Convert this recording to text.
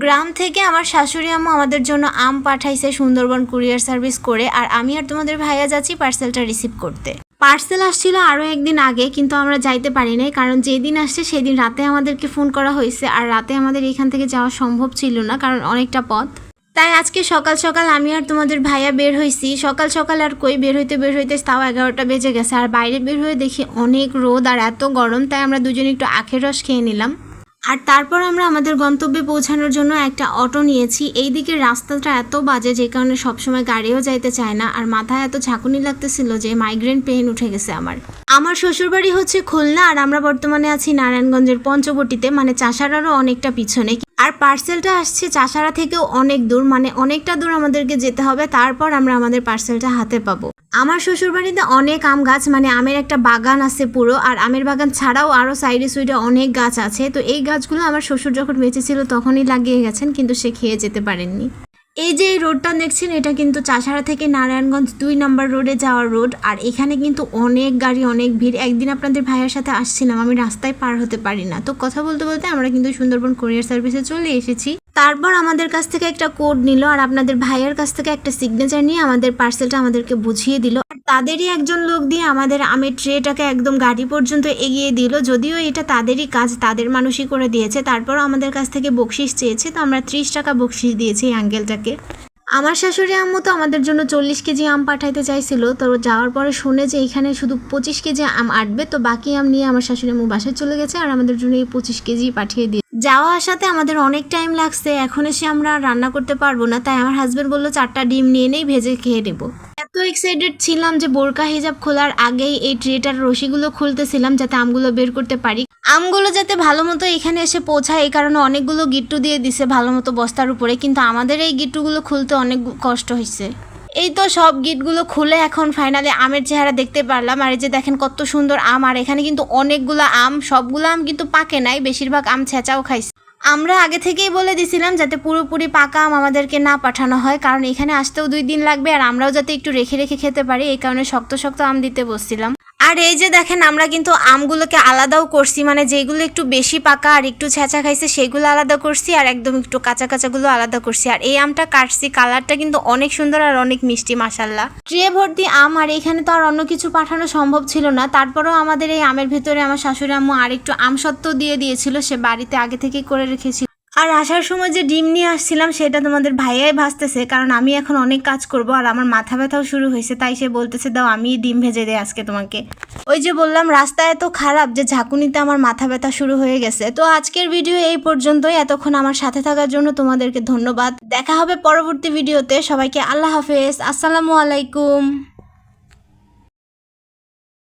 গ্রাম থেকে আমার শাশুড়ি আম্মু আমাদের জন্য আম পাঠাইছে সুন্দরবন কুরিয়ার সার্ভিস করে, আর আমি আর তোমাদের ভাইয়া যাচ্ছি পার্সেলটা রিসিভ করতে। পার্সেল আসছিল আরও একদিন আগে, কিন্তু আমরা যাইতে পারি নাই, কারণ যেদিন আসছে সেদিন রাতে আমাদেরকে ফোন করা হয়েছে, আর রাতে আমাদের এখান থেকে যাওয়া সম্ভব ছিল না, কারণ অনেকটা পথ। তাই আজকে সকাল সকাল আমি আর তোমাদের ভাইয়া বের হয়েছি। সকাল সকাল আর কই বের হইতে তাও 11টা বেজে গেছে, আর বাইরে বের হয়ে দেখি অনেক রোদ আর এত গরম, তাই আমরা দুজনে একটু আখের রস খেয়ে নিলাম। আর তারপর আমরা আমাদের গন্তব্যে পৌঁছানোর জন্য একটা অটো নিয়েছি। এই দিকের রাস্তাটা এত বাজে যে কারণে সবসময় গাড়িও যাইতে চায় না, আর মাথায় এত ঝাঁকুনি লাগতেছিল যে মাইগ্রেন পেইন উঠে গেছে আমার শ্বশুরবাড়ি হচ্ছে খুলনা, আর আমরা বর্তমানে আছি নারায়ণগঞ্জের পঞ্চবটিতে, মানে চাষারারও অনেকটা পিছনে। আর পার্সেলটা আসছে চাষারা থেকেও অনেক দূর, মানে অনেকটা দূর আমাদেরকে যেতে হবে, তারপর আমরা আমাদের পার্সেলটা হাতে পাবো। আমার শ্বশুরবাড়িতে অনেক আম গাছ, মানে আমের একটা বাগান আছে পুরো, আর আমের বাগান ছাড়াও আরও সাইডে সুইডে অনেক গাছ আছে। তো এই গাছগুলো আমার শ্বশুর যখন বেঁচে ছিল তখনই লাগিয়ে গেছেন, কিন্তু সে খেয়ে যেতে পারেননি। এই যে এই রোডটা দেখছেন, এটা কিন্তু চাষারা থেকে নারায়ণগঞ্জ 2 নম্বর রোডে যাওয়ার রোড, আর এখানে কিন্তু অনেক গাড়ি, অনেক ভিড়। একদিন আপনাদের ভাইয়ের সাথে আসছিলাম, আমি রাস্তায় পার হতে পারি না, তো কথা বলতে বলতে আমরা কিন্তু সুন্দরবন কুরিয়ার সার্ভিসে চলে এসেছি। তারপর আমাদের কাছ থেকে একটা কোড নিল, আর আপনাদের ভাইয়ের কাছ থেকে একটা সিগনেচার নিয়ে আমাদের পার্সেলটা আমাদেরকে বুঝিয়ে দিল। আর তাদেরই একজন লোক দিয়ে আমাদের আমের ট্রেটাকে একদম গাড়ি পর্যন্ত এগিয়ে দিল। যদিও এটা তাদেরই কাজ, তাদের মানুষই করে দিয়েছে, তারপরও আমাদের কাছ থেকে বকশিস চেয়েছে, তো আমরা 30 টাকা বকশিস দিয়েছি এই আঙ্কেলটাকে। আমার শাশুড়ি আম্মু তো আমাদের জন্য 40 কেজি আম পাঠাইতে চাইছিল, তো যাওয়ার পরে শুনে যে এখানে শুধু 25 কেজি আম আটবে, তো বাকি আম নিয়ে আমার শাশুড়ি আম্মু বাসায় চলে গেছে, আর আমাদের জন্য এই 25 কেজি পাঠিয়ে দিয়ে যাওয়া আসাতে আমাদের অনেক টাইম লাগছে। এখন এসে আমরা রান্না করতে পারবো না, তাই আমার হাজবেন্ড বললো 4টা ডিম নিয়ে নেই, ভেজে খেয়ে নেবো। এত এক্সাইটেড ছিলাম যে বোরকা হিজাব খোলার আগেই এই ট্রেটার রশিগুলো খুলতেছিলাম যাতে আমগুলো বের করতে পারি। আমগুলো যাতে ভালো মতো এখানে এসে পৌঁছায়, এই কারণে অনেকগুলো গিট্টু দিয়ে দিছে ভালো মতো বস্তার উপরে, কিন্তু আমাদের এই গিট্টুগুলো খুলতে অনেক কষ্ট হয়েছে। এই তো সব গিটগুলো খুলে এখন ফাইনালি আমের চেহারা দেখতে পারলাম। আর এই যে দেখেন কত সুন্দর আম, আর এখানে কিন্তু অনেকগুলো আম, সবগুলো আম কিন্তু পাকে নাই, বেশিরভাগ আম ছেঁচাও খাইছে। আমরা আগে থেকেই বলে দিছিলাম যাতে পুরোপুরি পাকা আম আমাদেরকে না পাঠানো হয়, কারণ এখানে আসতেও 2 দিন লাগবে, আর আমরাও যাতে একটু রেখে রেখে খেতে পারি, এই কারণে শক্ত শক্ত আম দিতে বসছিলাম। আর এই যে দেখেন আমরা কিন্তু আমগুলোকে আলাদাও করছি, মানে যেগুলো একটু বেশি পাকা আর একটু ছেঁচা খাইছে সেগুলো আলাদা করছি, আর একদম একটু কাঁচা কাঁচাগুলো আলাদা করছি। আর এই আমটা কাটছি, কালারটা কিন্তু অনেক সুন্দর আর অনেক মিষ্টি মাশাল্লাহ। ট্রে ভর্তি আম, আর এখানে তো আর অন্য কিছু পাঠানো সম্ভব ছিল না, তারপরেও আমাদের এই আমের ভেতরে আমার শাশুড়ি আম্মু আর একটু আমসত্ত্ব দিয়ে দিয়েছিল, সে বাড়িতে আগে থেকেই করে রেখেছিল। আর আসার সময় যে ডিম নিয়ে আসছিলাম সেটা তোমাদের ভাইয়াই ভাজতেছে, কারণ আমি এখন অনেক কাজ করব আর আমার মাথা ব্যথাও শুরু হয়েছে, তাই সে বলতেছে দাও আমি ডিম ভেজে দেই আজকে তোমাকে। ওই যে বললাম রাস্তা এত খারাপ যে ঝাঁকুনিতে আমার মাথা ব্যথা শুরু হয়ে গেছে। তো আজকের ভিডিও এই পর্যন্তই, এতক্ষণ আমার সাথে থাকার জন্য তোমাদেরকে ধন্যবাদ। দেখা হবে পরবর্তী ভিডিওতে, সবাইকে আল্লাহ হাফেজ, আসসালামু আলাইকুম।